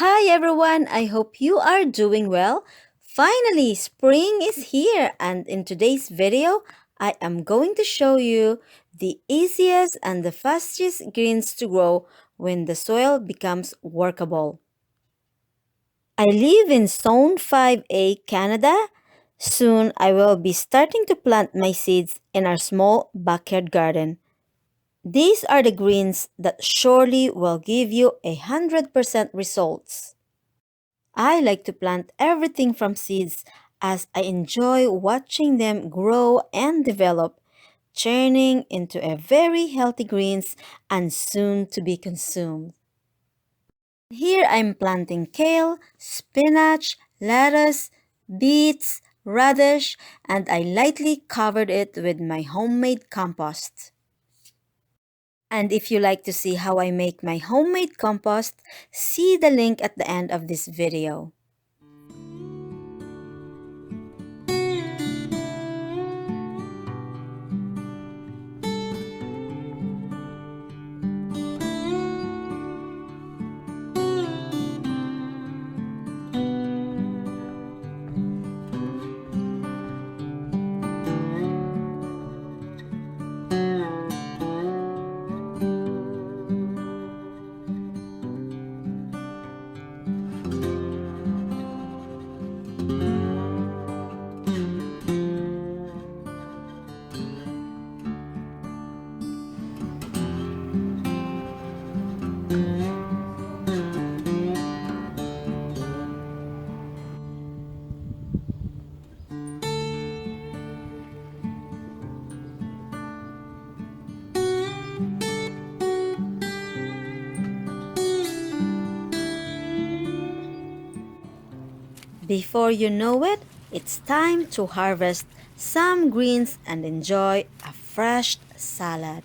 Hi everyone, I hope you are doing well. Finally, spring is here, and in today's video, I am going to show you the easiest and the fastest greens to grow when the soil becomes workable. I live in Zone 5A, Canada. Soon I will be starting to plant my seeds in our small backyard garden. These are the greens that surely will give you 100% results. I like to plant everything from seeds as I enjoy watching them grow and develop, turning into a very healthy greens and soon to be consumed. Here I'm planting kale, spinach, lettuce, beets, radish, and I lightly covered it with my homemade compost. And if you like to see how I make my homemade compost, see the link at the end of this video. Before you know it, it's time to harvest some greens and enjoy a fresh salad.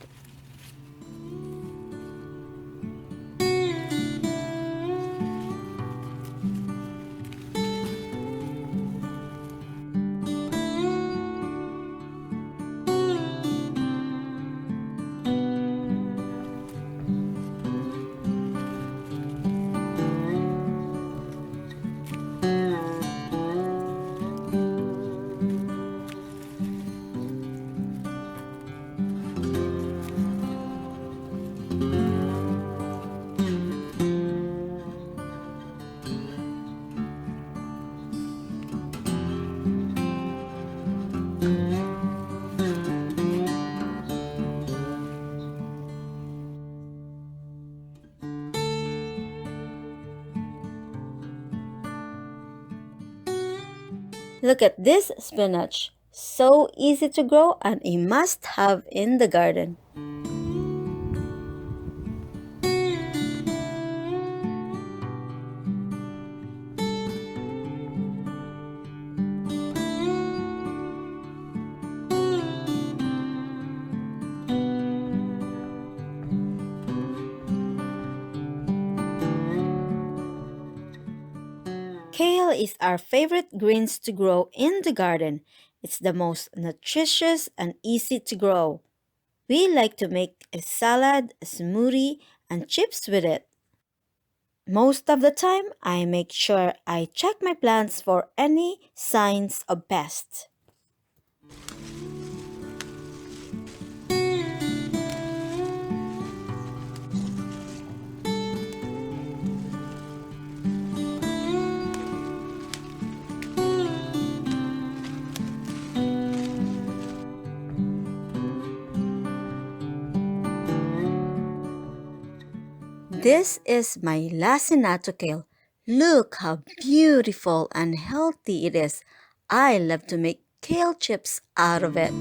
Look at this spinach. So easy to grow and a must have in the garden. Kale is our favorite greens to grow in the garden. It's the most nutritious and easy to grow. We like to make a salad, a smoothie, and chips with it. Most of the time, I make sure I check my plants for any signs of pests. This is my lacinato kale. Look how beautiful and healthy it is. I love to make kale chips out of it.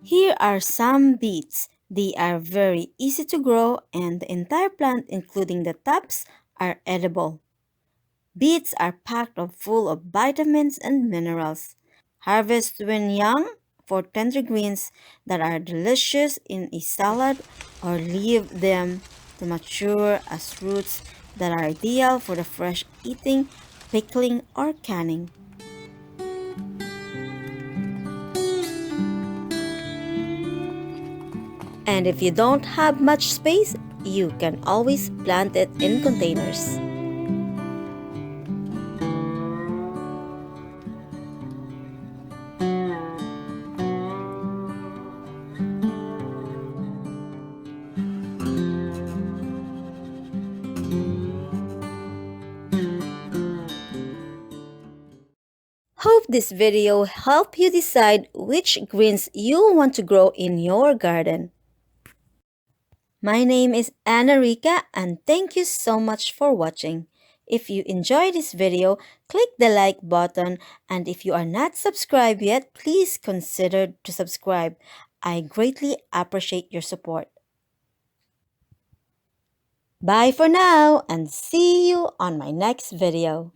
Here are some beets. They are very easy to grow and the entire plant including the tops are edible. Beets are packed full of vitamins and minerals. Harvest when young for tender greens that are delicious in a salad, or leave them to mature as roots that are ideal for the fresh eating, pickling, or canning. And if you don't have much space, you can always plant it in containers. Hope this video helped you decide which greens you want to grow in your garden. My name is Rica, and thank you so much for watching. If you enjoyed this video, click the like button, and if you are not subscribed yet, please consider to subscribe. I greatly appreciate your support. Bye for now, and see you on my next video.